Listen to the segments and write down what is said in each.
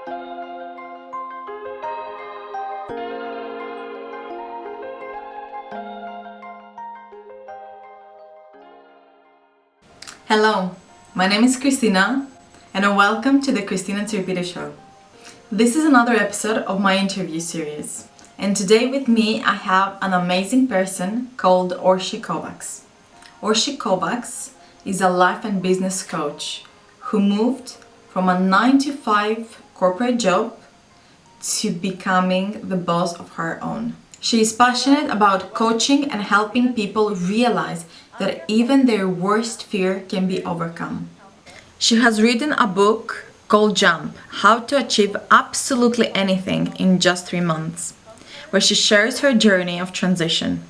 Hello, my name is Christina and welcome to the Christina Tsiripidou Show. This is another episode of my interview series, and today with me I have an amazing person called Orsi Kovacs. Orsi Kovacs is a life and business coach who moved from a 9-to-5 corporate job to becoming the boss of her own. She is passionate about coaching and helping people realize that even their worst fear can be overcome. She has written a book called Jump: How to Achieve Absolutely Anything in Just 3 months, where she shares her journey of transition.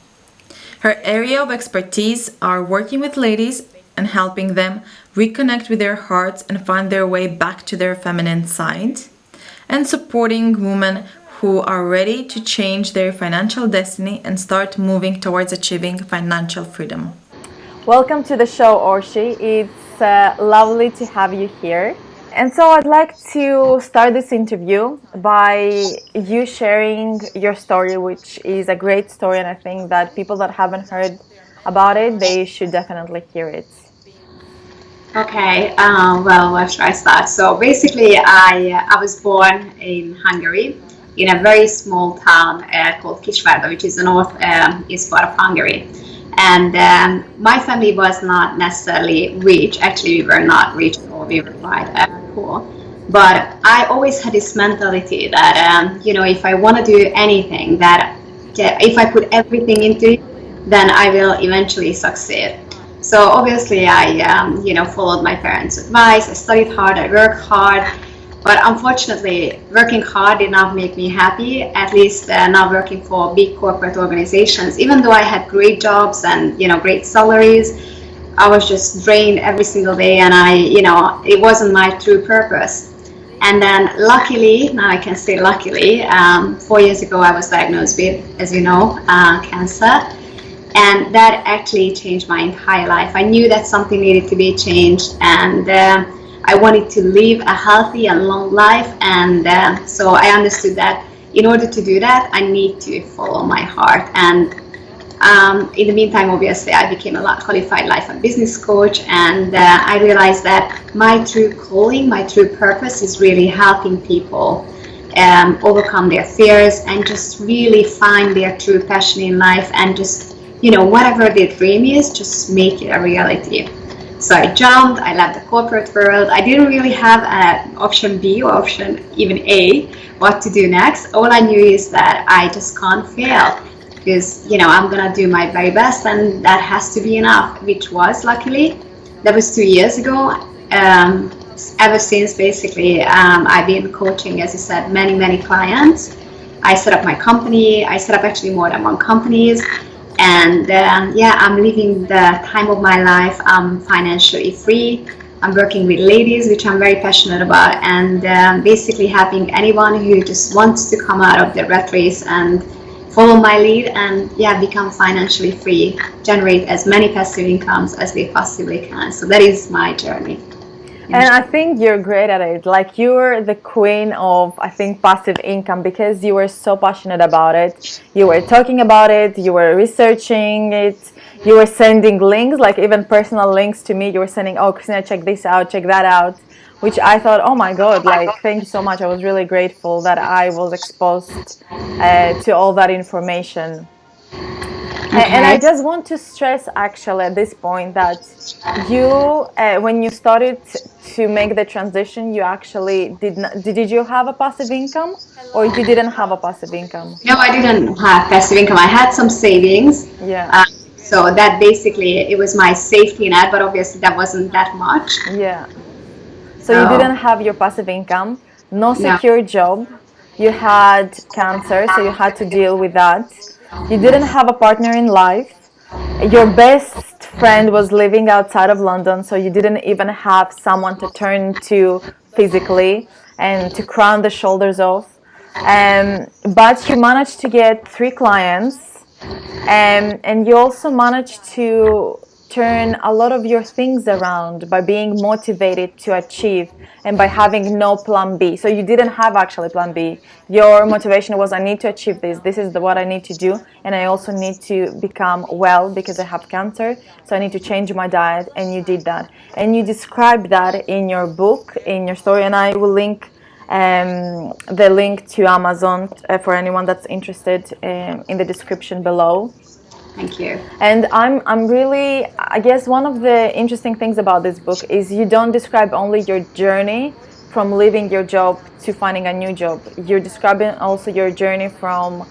Her area of expertise are working with ladies and helping them reconnect with their hearts and find their way back to their feminine side, and supporting women who are ready to change their financial destiny and start moving towards achieving financial freedom. Welcome to the show, Orsi. It's lovely to have you here. And so I'd like to start this interview by you sharing your story, which is a great story, and I think that people that haven't heard about it, they should definitely hear it. Okay, well, where should I start? So basically, I was born in Hungary, in a very small town called Kisvárda, which is the northeast part of Hungary. And my family was not necessarily rich. Actually, we were not rich, or we were quite poor. But I always had this mentality that, if I want to do anything, that if I put everything into it, then I will eventually succeed. So obviously I, followed my parents' advice. I studied hard, I worked hard, but unfortunately working hard did not make me happy, at least not working for big corporate organizations. Even though I had great jobs and, great salaries, I was just drained every single day, and it wasn't my true purpose. And then luckily, now I can say luckily, 4 years ago I was diagnosed with, as you know, cancer. And that actually changed my entire life. I knew that something needed to be changed, and I wanted to live a healthy and long life. And so I understood that in order to do that, I need to follow my heart. And in the meantime, obviously, I became a qualified life and business coach, and I realized that my true calling, my true purpose is really helping people overcome their fears and just really find their true passion in life, and just whatever their dream is, just make it a reality. So I jumped, I left the corporate world. I didn't really have an option B or option even A, what to do next. All I knew is that I just can't fail, because, I'm gonna do my very best, and that has to be enough, which was, luckily, that was 2 years ago. Ever since, basically, I've been coaching, as you said, many clients. I set up my company. I set up actually more than one companies. And I'm living the time of my life. I'm financially free. I'm working with ladies, which I'm very passionate about, and basically helping anyone who just wants to come out of the rat race and follow my lead and become financially free, generate as many passive incomes as they possibly can. So that is my journey. And I think you're great at it. Like, you're the queen of, I think, passive income, because you were so passionate about it. You were talking about it, you were researching it, you were sending links, like even personal links to me. You were sending, oh, Christina, check this out, check that out, which I thought, oh my God, like, thank you so much. I was really grateful that I was exposed to all that information. Okay. And I just want to stress, actually, at this point, that you, when you started to make the transition, you actually did you have a passive income, or you didn't have a passive income? No, I didn't have passive income. I had some savings. Yeah. So that basically, it was my safety net, but obviously that wasn't that much. Yeah. So you didn't have your passive income, no secure job. You had cancer, so you had to deal with that. You didn't have a partner in life. Your best friend was living outside of London, so you didn't even have someone to turn to physically and to crown the shoulders of. But you managed to get 3 clients, and you also managed to turn a lot of your things around by being motivated to achieve and by having no plan B. So you didn't have actually plan B. Your motivation was, I need to achieve this. This is what I need to do. And I also need to become well because I have cancer. So I need to change my diet. And you did that. And you described that in your book, in your story. And I will link the link to Amazon for anyone that's interested in the description below. Thank you. And I'm really, I guess one of the interesting things about this book is you don't describe only your journey from leaving your job to finding a new job. You're describing also your journey from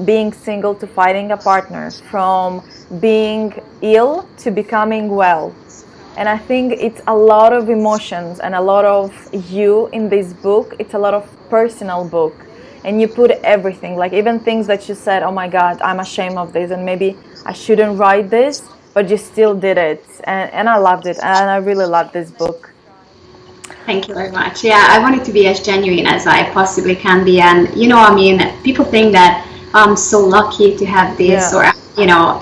being single to finding a partner, from being ill to becoming well. And I think it's a lot of emotions and a lot of you in this book. It's a lot of personal book. And you put everything, like even things that you said, oh my God, I'm ashamed of this and maybe I shouldn't write this, but you still did it. And I loved it. And I really loved this book. Thank you very much. Yeah, I wanted to be as genuine as I possibly can be. And, you know, I mean, people think that I'm so lucky to have this or, you know,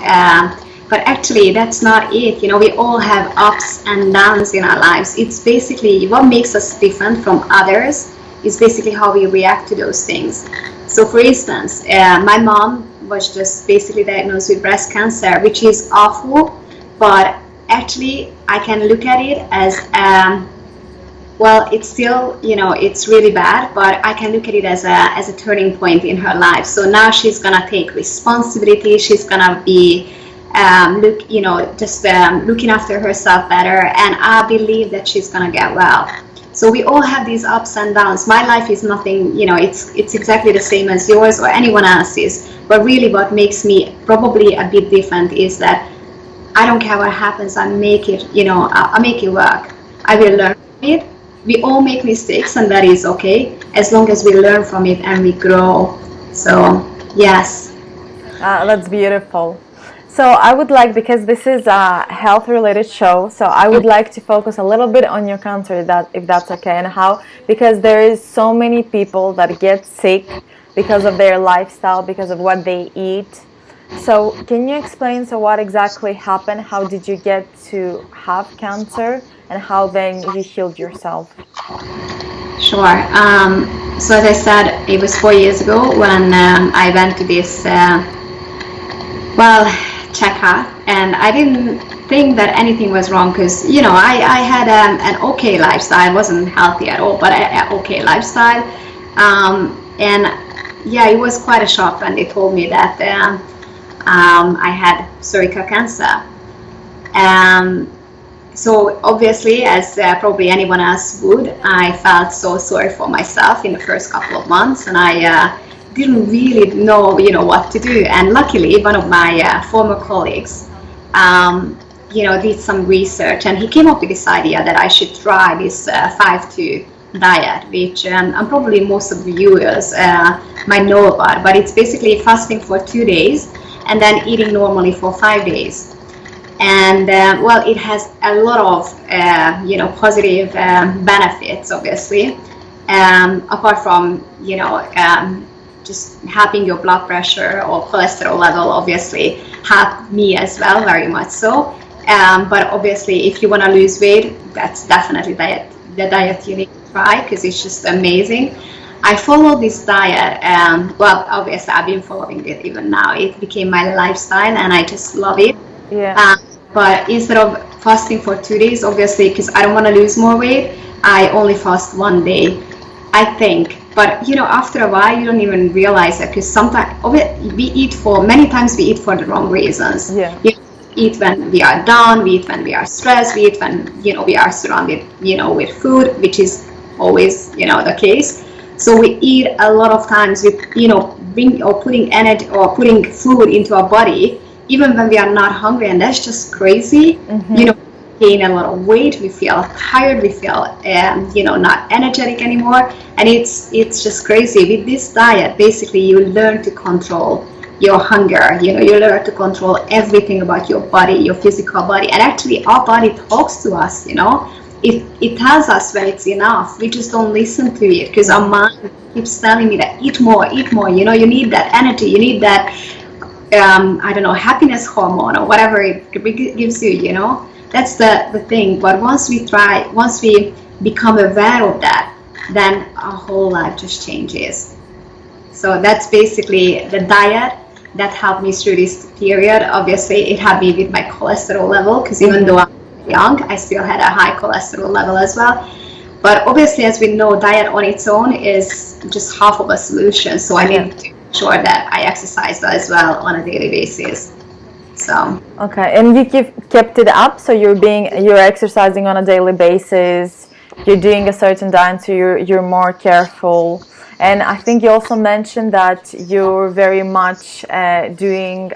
but actually that's not it. You know, we all have ups and downs in our lives. It's basically what makes us different from others is basically how we react to those things. So for instance, my mom was just basically diagnosed with breast cancer, which is awful, but actually I can look at it as, well, it's still, you know, it's really bad, but I can look at it as a turning point in her life. So now she's gonna take responsibility, she's gonna be looking after herself better, and I believe that she's gonna get well. So we all have these ups and downs. My life is nothing, you know, it's exactly the same as yours or anyone else's. But really what makes me probably a bit different is that I don't care what happens, I make it, you know, I make it work. I will learn from it. We all make mistakes and that is okay, as long as we learn from it and we grow. So, yes. That's beautiful. So I would like, because this is a health-related show, so I would like to focus a little bit on your cancer, if that's okay, and how, because there is so many people that get sick because of their lifestyle, because of what they eat. So can you explain, so what exactly happened? How did you get to have cancer, and how then you healed yourself? Sure. So as I said, it was 4 years ago when I went to this, checkup, and I didn't think that anything was wrong because, you know, I had an okay lifestyle. I wasn't healthy at all, but an okay lifestyle. And yeah, it was quite a shock when they told me that I had cervical cancer. So obviously, as probably anyone else would, I felt so sorry for myself in the first couple of months, and I didn't really know, you know, what to do. And luckily, one of my former colleagues, you know, did some research, and he came up with this idea that I should try this 5-2 diet, which and probably most of the viewers might know about. But it's basically fasting for 2 days and then eating normally for 5 days. And well, it has a lot of you know, positive benefits, obviously, apart from, you know, just helping your blood pressure or cholesterol level, obviously helped me as well, very much so. But obviously, if you want to lose weight, that's definitely the diet you need to try, because it's just amazing. I followed this diet, well, obviously I've been following it even now. It became my lifestyle and I just love it. Yeah. But instead of fasting for 2 days, obviously, because I don't want to lose more weight, I only fast 1 day, I think. But, you know, after a while, you don't even realize it, because sometimes many times we eat for the wrong reasons. Yeah. We eat when we are down, we eat when we are stressed, we eat when, you know, we are surrounded, you know, with food, which is always, you know, the case. So we eat a lot of times with, you know, putting energy or putting food into our body, even when we are not hungry, and that's just crazy. Mm-hmm. You know, we gain a lot of weight, we feel tired, we feel, you know, not energetic anymore, and it's just crazy. With this diet, basically, you learn to control your hunger. You know, you learn to control everything about your body, your physical body, and actually, our body talks to us. You know, it tells us when it's enough. We just don't listen to it because our mind keeps telling me that eat more. You know, you need that energy, you need that I don't know, happiness hormone or whatever it gives you, you know. That's the thing. But once we become aware of that, then our whole life just changes. So that's basically the diet that helped me through this period. Obviously, it helped me with my cholesterol level, because even though I'm young, I still had a high cholesterol level as well. But obviously, as we know, diet on its own is just half of a solution. So I need to make sure that I exercise as well on a daily basis. So okay, and you kept it up, so you're exercising on a daily basis, you're doing a certain diet, so you're more careful. And I think you also mentioned that you're very much doing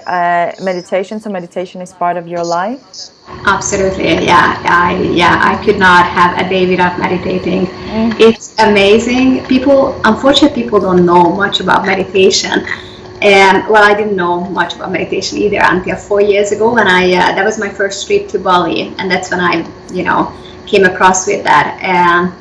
meditation, so meditation is part of your life. absolutely, I could not have a day without meditating. It's amazing. Unfortunately, people don't know much about meditation. And well, I didn't know much about meditation either until 4 years ago when that was my first trip to Bali, and that's when I, came across with that. And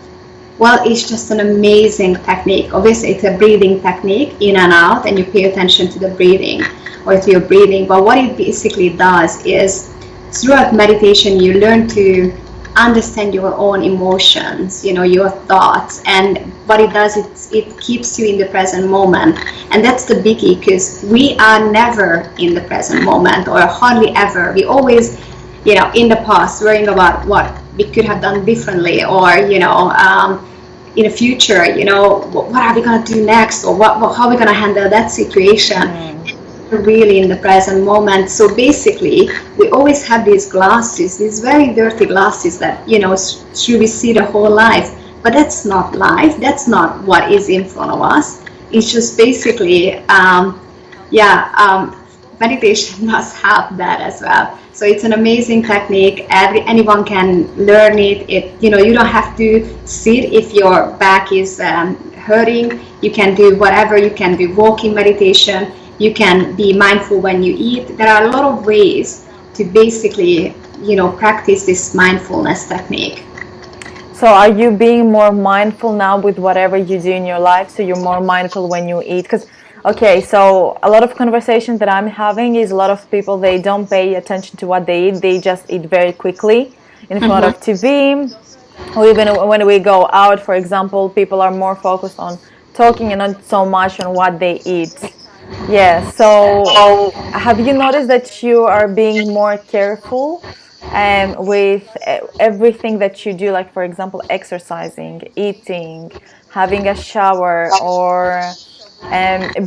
well, it's just an amazing technique. Obviously, it's a breathing technique, in and out, and you pay attention to the breathing or to your breathing. But what it basically does is, throughout meditation, you learn to understand your own emotions, your thoughts. And what it does, it keeps you in the present moment. And that's the biggie, because we are never in the present moment, or hardly ever. We always, in the past, worrying about what we could have done differently, or, in the future, what are we going to do next, or how are we going to handle that situation? Really in the present moment. So basically, we always have these glasses, these very dirty glasses that, through we see the whole life. But that's not life. That's not what is in front of us. It's just basically, meditation does help that as well. So it's an amazing technique. Anyone can learn it. You don't have to sit if your back is hurting. You can do whatever. You can do walking meditation. You can be mindful when you eat. There are a lot of ways to basically, practice this mindfulness technique. So are you being more mindful now with whatever you do in your life? So you're more mindful when you eat? Because, okay, so a lot of conversations that I'm having is a lot of people, they don't pay attention to what they eat. They just eat very quickly in front of TV. Or even when we go out, for example, people are more focused on talking and not so much on what they eat. Yeah, so have you noticed that you are being more careful with everything that you do, like for example, exercising, eating, having a shower, or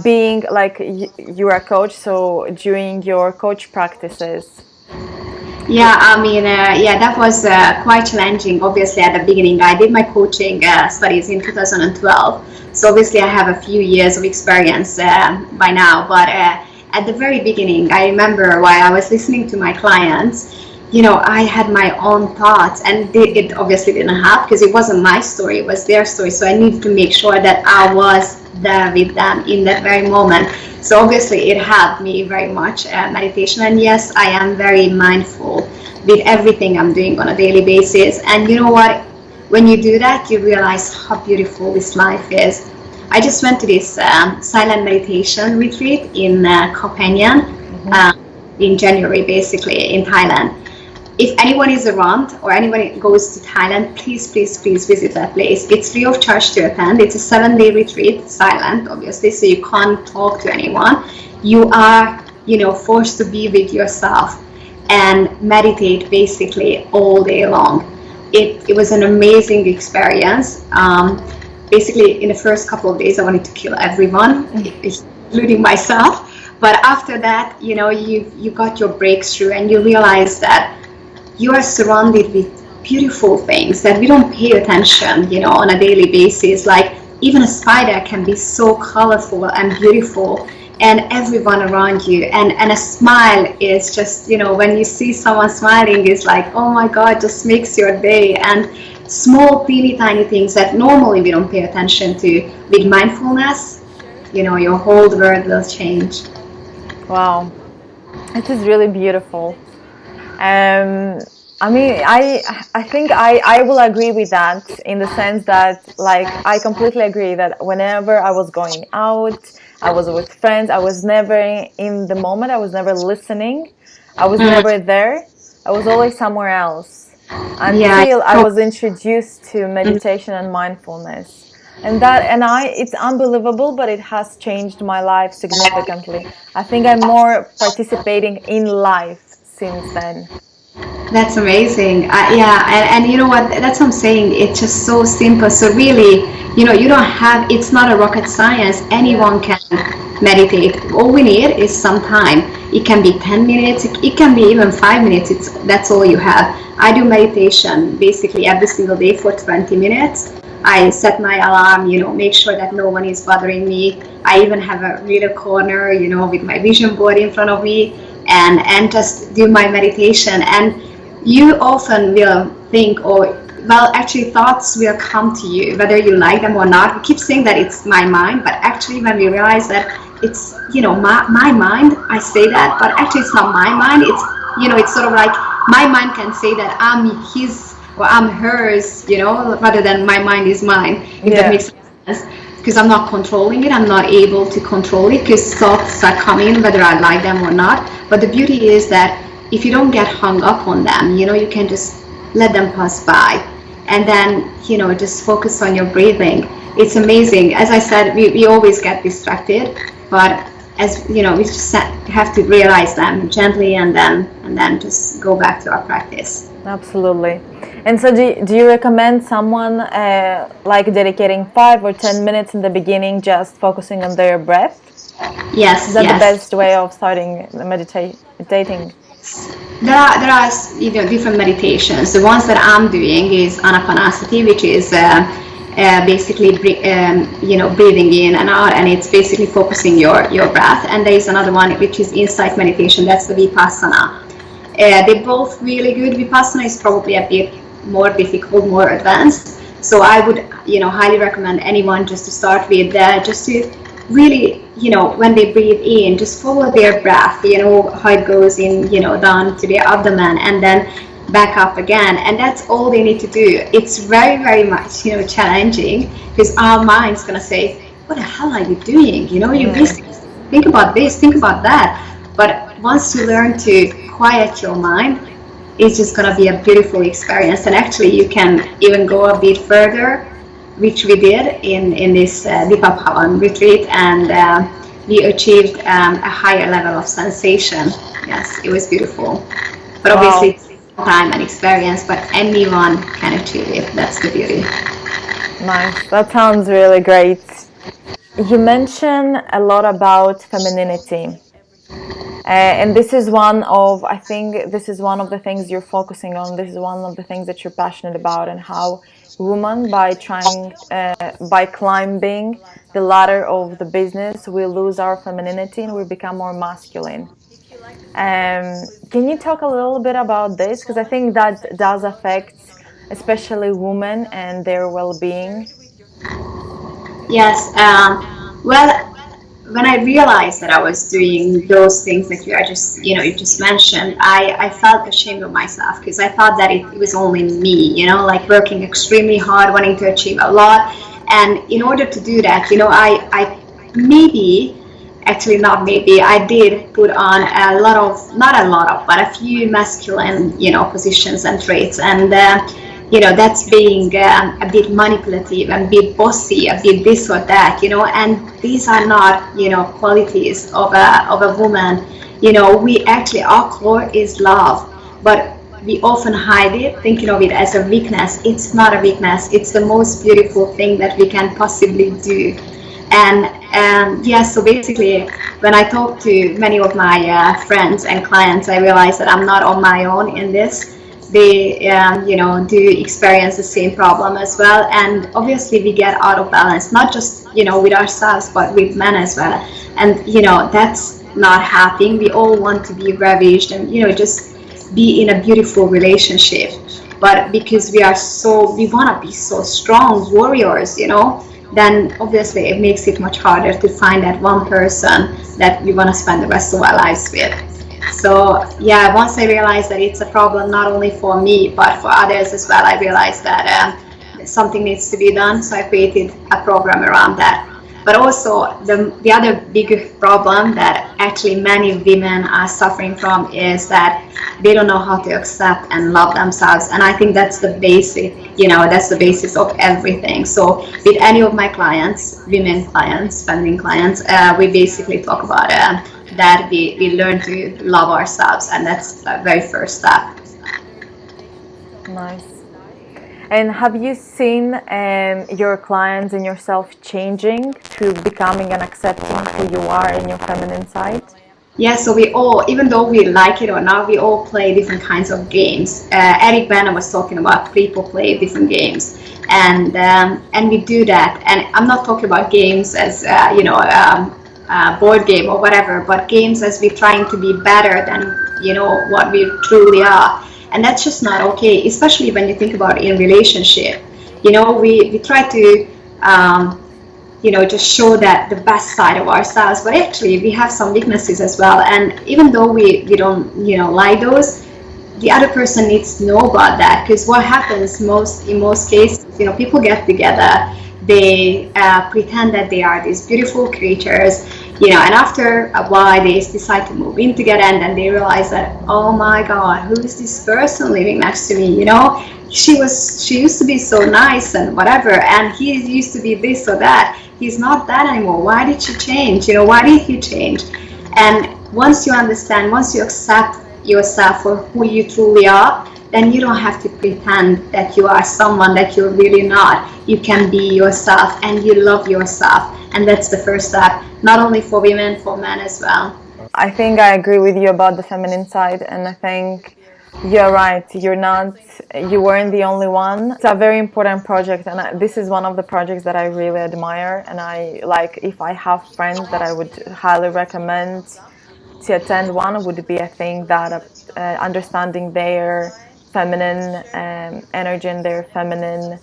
being like you're a coach, so during your coach practices? Yeah, I mean, that was quite challenging. Obviously, at the beginning, I did my coaching studies in 2012. So obviously, I have a few years of experience by now. But at the very beginning, I remember while I was listening to my clients, I had my own thoughts, and it obviously didn't help because it wasn't my story, it was their story. So I needed to make sure that I was there with them in that very moment. So obviously it helped me very much, meditation. And yes, I am very mindful with everything I'm doing on a daily basis. And you know what? When you do that, you realize how beautiful this life is. I just went to this silent meditation retreat in Koh Phangan in January, basically, in Thailand. If anyone is around or anyone goes to Thailand, please visit that place. It's free of charge to attend. It's a 7-day retreat, silent, obviously, so you can't talk to anyone. You are, forced to be with yourself and meditate basically all day long. It was an amazing experience. Basically, in the first couple of days, I wanted to kill everyone, including myself. But after that, you got your breakthrough and you realize that you are surrounded with beautiful things that we don't pay attention, on a daily basis. Like even a spider can be so colorful and beautiful, and everyone around you. And a smile is just, when you see someone smiling, is like, oh my God, just makes your day. And small, teeny, tiny things that normally we don't pay attention to, with mindfulness, your whole world will change. Wow, it is really beautiful. I mean, I think I will agree with that, in the sense that, like, I completely agree that whenever I was going out, I was with friends. I was never in the moment. I was never listening. I was never there. I was always somewhere else Yeah. until I was introduced to meditation and mindfulness. It's unbelievable, but it has changed my life significantly. I think I'm more participating in life since then. That's amazing. Yeah, and you know what? That's what I'm saying. It's just so simple. So really, you don't have. It's not a rocket science. Anyone can meditate. All we need is some time. It can be 10 minutes. It can be even 5 minutes. That's all you have. I do meditation basically every single day for 20 minutes. I set my alarm. Make sure that no one is bothering me. I even have a little corner, with my vision board in front of me, and just do my meditation. And you often will think, well, actually thoughts will come to you whether you like them or not. We keep saying that it's my mind, but actually when we realize that it's my mind, I say that, but actually it's not my mind. It's sort of like my mind can say that I'm his or I'm hers, rather than my mind is mine, if that makes sense. Because I'm not controlling it, I'm not able to control it, because thoughts are coming whether I like them or not. But the beauty is that if you don't get hung up on them, you can just let them pass by, and then just focus on your breathing. It's amazing. As I said, we always get distracted, but as we just have to realize them gently, and then just go back to our practice. Absolutely. And so do you recommend someone like dedicating 5 or 10 minutes in the beginning, just focusing on their breath? Yes. Is that the best way of starting meditating? There are different meditations. The ones that I'm doing is anapanasati, which is basically breathing in and out, and it's basically focusing your breath. And there is another one which is insight meditation. That's the vipassana. They're both really good. Vipassana is probably a bit more difficult, more advanced. So I would highly recommend anyone just to start with just to really, when they breathe in, just follow their breath, how it goes in, down to their abdomen, and then back up again. And that's all they need to do. It's very, very much, challenging, because our mind's going to say, what the hell are you doing? You basically think about this, think about that. But once you learn to quiet your mind, it's just going to be a beautiful experience. And actually, you can even go a bit further, which we did in this Deepa Bhavan retreat, and we achieved a higher level of sensation. Yes, it was beautiful. But obviously, it's time and experience, but anyone can achieve it. That's the beauty. Nice. That sounds really great. You mentioned a lot about femininity. And this is I think this is one of the things you're focusing on. This is one of the things that you're passionate about, and how women, by climbing the ladder of the business, we lose our femininity and we become more masculine. Can you talk a little bit about this? Because I think that does affect especially women and their well-being. Yes. Well, when I realized that I was doing those things that you just mentioned, I felt ashamed of myself, because I thought that it was only me, like working extremely hard, wanting to achieve a lot. And in order to do that, I maybe, actually not maybe, I did put on but a few masculine, positions and traits. And that's being a bit manipulative and a bit bossy, a bit this or that, and these are not, qualities of a woman. We actually, our core is love, but we often hide it, thinking of it as a weakness. It's not a weakness. It's the most beautiful thing that we can possibly do. And so basically, when I talk to many of my friends and clients, I realize that I'm not on my own in this. They do experience the same problem as well, and obviously we get out of balance, not just with ourselves, but with men as well. And that's not happening. We all want to be ravished and just be in a beautiful relationship, but because we want to be so strong warriors, then obviously it makes it much harder to find that one person that we want to spend the rest of our lives with. So once I realized that it's a problem not only for me but for others as well, I realized that something needs to be done. So I created a program around that. But also the other big problem that actually many women are suffering from is that they don't know how to accept and love themselves. And I think that's the basic, that's the basis of everything. So with any of my clients, women clients, feminine clients, we basically talk about that we learn to love ourselves, and that's the very first step. Nice. And have you seen your clients and yourself changing through becoming and accepting who you are in your feminine side? Yeah, so we all, even though we like it or not, we all play different kinds of games. Eric Bana was talking about people play different games, and we do that. And I'm not talking about games as board game or whatever, but games as we're trying to be better than what we truly are. And that's just not okay, especially when you think about it in relationship. We try to just show that the best side of ourselves, but actually we have some weaknesses as well. And even though we don't like those, the other person needs to know about that, because what happens in most cases, people get together, they pretend that they are these beautiful creatures, and after a while they decide to move in together, and then they realize that, oh my god, who is this person living next to me? She used to be so nice and whatever, and he used to be this or that. He's not that anymore. Why did she change? Why did he change? And once you understand, once you accept yourself for who you truly are, then you don't have to pretend that you are someone that you're really not. You can be yourself, and you love yourself. And that's the first step, not only for women, for men as well. I think I agree with you about the feminine side, and I think you're right. You weren't the only one. It's a very important project, and this is one of the projects that I really admire. And if I have friends that I would highly recommend to attend one, would be, I think, that understanding their feminine energy and their feminine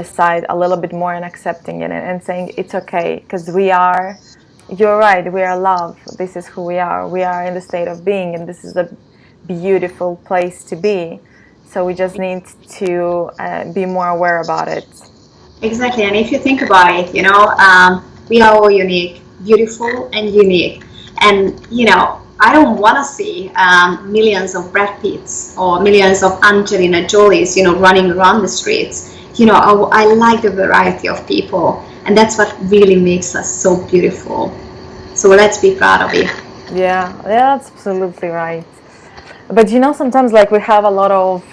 side a little bit more, and accepting it and saying it's okay, because you're right, we are love. This is who we are. We are in the state of being, and this is a beautiful place to be. So we just need to be more aware about it. Exactly. And if you think about it, we are all unique, beautiful and unique. And, I don't want to see millions of Brad Pitts or millions of Angelina Jolies, running around the streets. I like the variety of people, and that's what really makes us so beautiful. So let's be proud of it. Yeah, that's absolutely right. But sometimes we have a lot of.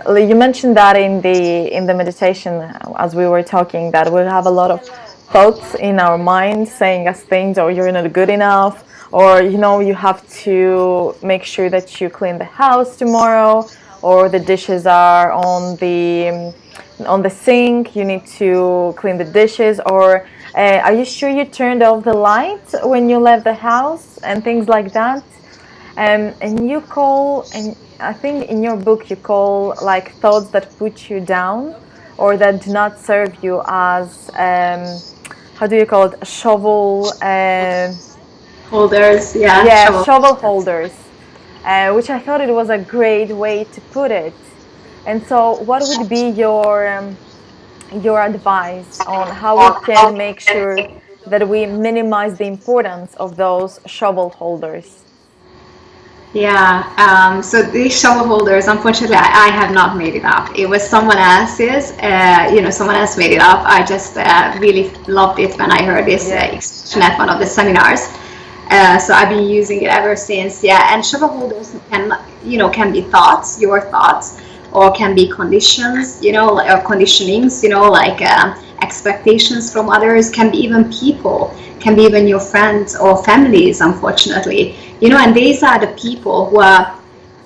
You mentioned that in the meditation as we were talking, that we have a lot of thoughts in our mind saying us things, or you're not good enough, or you have to make sure that you clean the house tomorrow, or the dishes are on the sink, you need to clean the dishes, or are you sure you turned off the light when you left the house, and things like that. And and I think in your book you call thoughts that put you down, or that do not serve you, as how do you call it, shovel holders. Shovel holders, which I thought it was a great way to put it. And so what would be your advice on how we can make sure that we minimize the importance of those shovel holders? Yeah, so these shovel holders, unfortunately, I have not made it up. It was someone else's, someone else made it up. I just really loved it when I heard this expression at one of the seminars. So I've been using it ever since. Yeah, and shovel holders can be thoughts, your thoughts, or can be conditions, or conditionings, expectations from others, can be even people, can be even your friends or families, unfortunately. And these are the people who are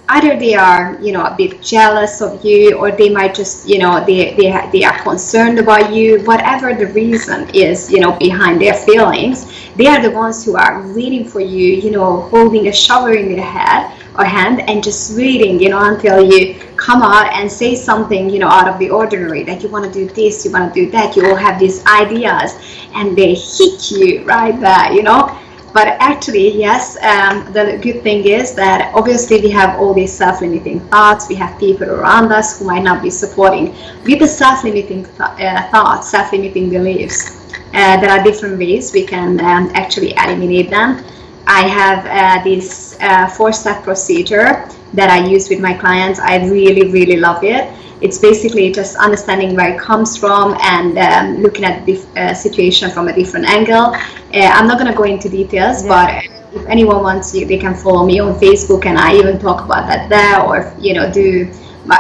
either they are a bit jealous of you, or they might just they are concerned about you. Whatever the reason is behind their feelings, they are the ones who are waiting for you, holding a shovel in their head or hand, and just waiting until you come out and say something out of the ordinary, that you want to do this, you want to do that, you all have these ideas, and they hit you right there. But actually, yes, the good thing is that obviously we have all these self-limiting thoughts. We have people around us who might not be supporting. With the self-limiting thoughts, self-limiting beliefs, there are different ways we can actually eliminate them. I have this 4-step procedure that I use with my clients. I really, really love it. It's basically just understanding where it comes from and looking at the situation from a different angle. I'm not going to go into details, but if anyone wants to, they can follow me on Facebook, and I even talk about that there, or do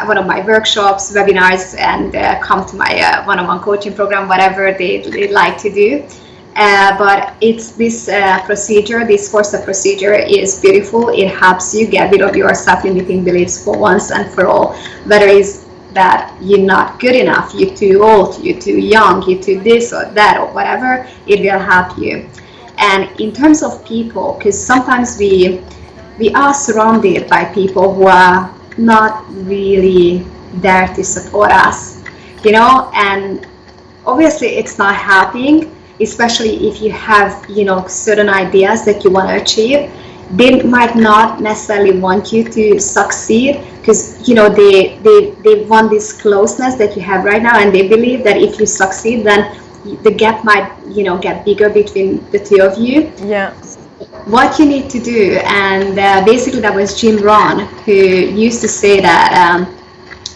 one of my workshops, webinars, and come to my one-on-one coaching program, whatever they like to do. But it's this procedure, this 4-step procedure is beautiful. It helps you get rid of your self-limiting beliefs for once and for all, whether it's that you're not good enough, you're too old, you're too young, you're too this or that or whatever. It will help you. And in terms of people, because sometimes we are surrounded by people who are not really there to support us, and obviously it's not helping, especially if you have certain ideas that you want to achieve. They might not necessarily want you to succeed, because they want this closeness that you have right now, and they believe that if you succeed, then the gap might get bigger between the two of you. Yeah. What you need to do, and basically that was Jim Rohn who used to say that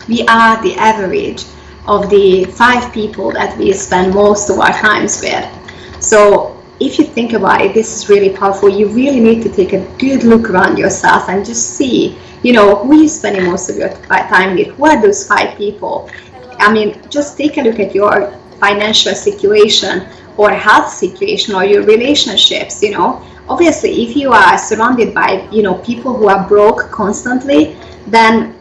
we are the average of the 5 people that we spend most of our times with. So if you think about it, this is really powerful. You really need to take a good look around yourself and just see, who you're spending most of your time with. Who are those 5 people? I mean, just take a look at your financial situation or health situation or your relationships. Obviously, if you are surrounded by, people who are broke constantly, then,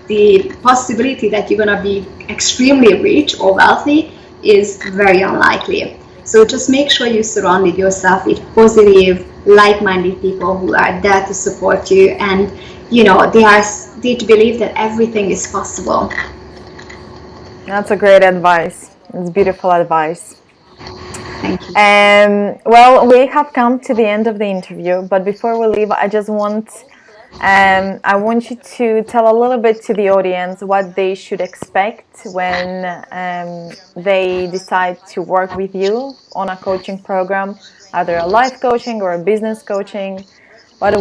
the possibility that you're going to be extremely rich or wealthy is very unlikely. So just make sure you surround yourself with positive, like-minded people who are there to support you, and they believe that everything is possible. That's a great advice. It's beautiful advice. Thank you. Well, we have come to the end of the interview, but before we leave, I want you to tell a little bit to the audience what they should expect when they decide to work with you on a coaching program, either a life coaching or a business coaching. What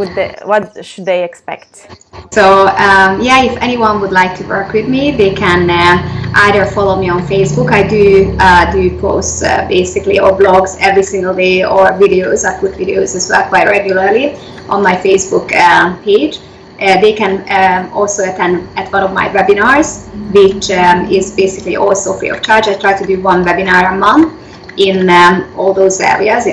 should they expect? So if anyone would like to work with me, they can either follow me on Facebook. I do posts basically, or blogs every single day, or videos. I put videos as well quite regularly on my Facebook page. They can also attend at one of my webinars, which is basically also free of charge. I try to do one webinar a month in all those areas,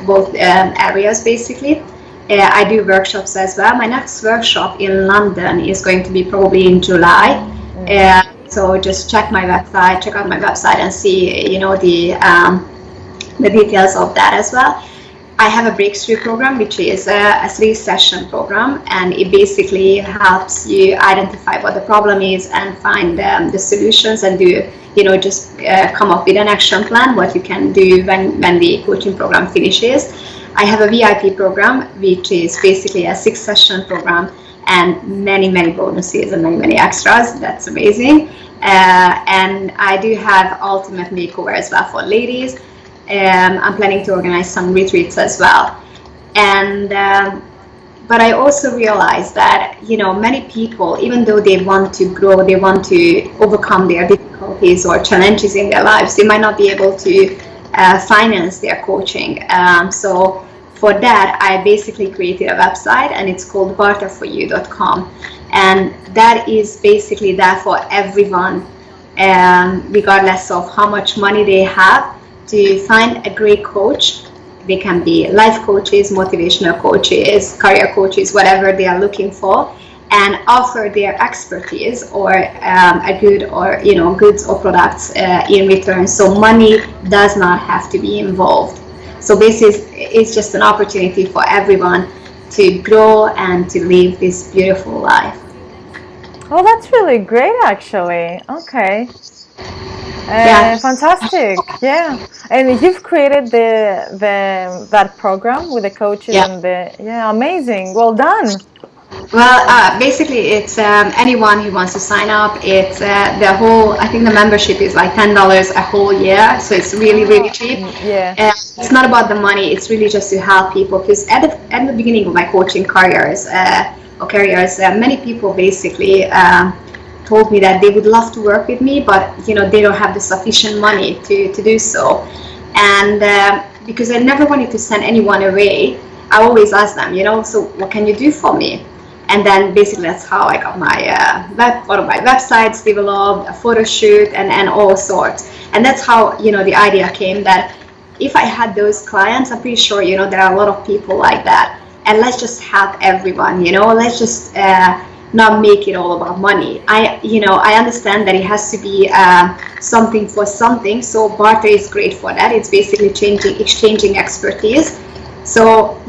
both areas basically. I do workshops as well. My next workshop in London is going to be probably in July. So just check out my website and see, the details of that as well. I have a breakthrough program, which is a 3-session program, and it basically helps you identify what the problem is and find the solutions, and come up with an action plan, what you can do when the coaching program finishes. I have a VIP program, which is basically a 6-session program, and many, many bonuses and many, many extras. That's amazing. And I do have Ultimate Makeover as well for ladies. I'm planning to organize some retreats as well. And but I also realized that many people, even though they want to grow, they want to overcome their difficulties or challenges in their lives, they might not be able to finance their coaching. So for that, I basically created a website, and it's called barterforyou.com, and that is basically there for everyone, regardless of how much money they have, to find a great coach. They can be life coaches, motivational coaches, career coaches, whatever they are looking for, and offer their expertise or a good or goods or products in return. So money does not have to be involved. So basically, it's just an opportunity for everyone to grow and to live this beautiful life. Oh, that's really great, actually. Okay. Yeah. Fantastic. Yeah. And you've created that program with the coaches Yeah. and amazing. Well done. Well, basically, it's anyone who wants to sign up. It's the whole. I think the membership is like $10 a whole year, so it's really really Oh, cheap. yeah. It's not about the money. It's really just to help people. Because at the beginning of my coaching careers, many people basically told me that they would love to work with me, but they don't have the sufficient money to do so. And because I never wanted to send anyone away, I always ask them, so what can you do for me? And then basically that's how I got my one of my websites developed, a photo shoot, and all sorts. And that's how the idea came that if I had those clients, I'm pretty sure there are a lot of people like that. And let's just help everyone. Let's just not make it all about money. I understand that it has to be something for something. So barter is great for that. It's basically exchanging expertise. So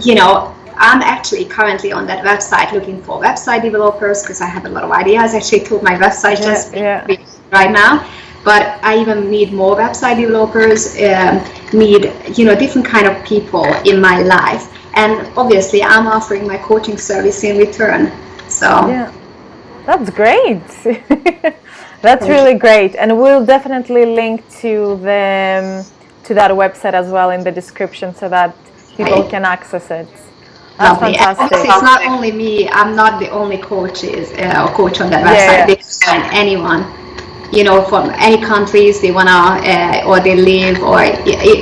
I'm actually currently on that website looking for website developers because I have a lot of ideas. Actually, to my website just right now, but I even need more website developers. Need different kind of people in my life, and obviously I'm offering my coaching service in return. So Yeah. That's great. That's thank you. really great. And we'll definitely link to that website as well in the description so that people Right. can access it. That's Lovely. And obviously, fantastic. it's not only me. I'm not the only coach on that Yeah, website. yeah. They can find anyone, from any countries they wanna or they live, or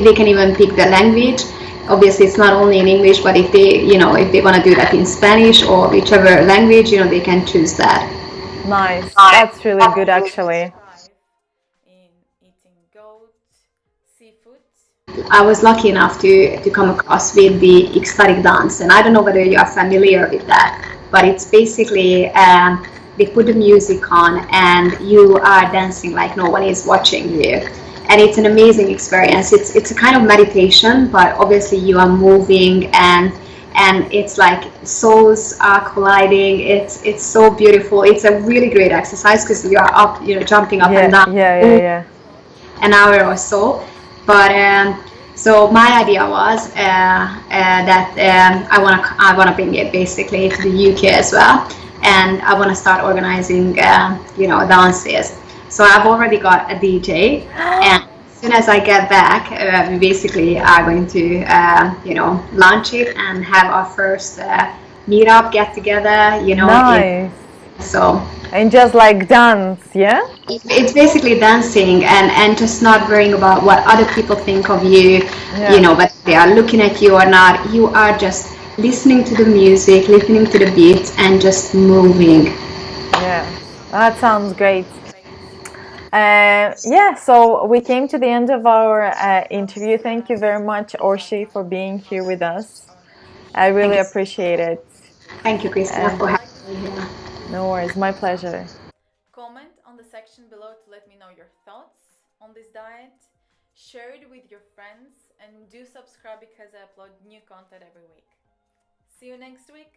they can even pick the language. Obviously, it's not only in English, but if they wanna do that in Spanish or whichever language, they can choose that. Nice. That's really good actually. In eating goat, seafood. I was lucky enough to come across with the ecstatic dance, and I don't know whether you are familiar with that, but it's basically they put the music on and you are dancing like no one is watching you, and it's an amazing experience. It's a kind of meditation, but obviously you are moving and it's like souls are colliding. It's so beautiful. It's a really great exercise because you are up, jumping up and Yeah, down yeah, yeah, yeah. an hour or so. But so my idea was that I wanna bring it basically to the UK as well, and I wanna start organizing dances. So I've already got a DJ, and as soon as I get back, we basically are going to launch it and have our first meetup, get together. Nice. So And just like dance, yeah? it's basically dancing and just not worrying about what other people think of you, Yeah. whether they are looking at you or not. You are just listening to the music, listening to the beats, and just moving. Yeah. That sounds great. So we came to the end of our interview. Thank you very much, Orsi, for being here with us. I Thank really you. appreciate it. Thank you, Christina, Uh, for having me here. no worries, my pleasure. Comment on the section below to let me know your thoughts on this diet. Share it with your friends and do subscribe because I upload new content every week. See you next week.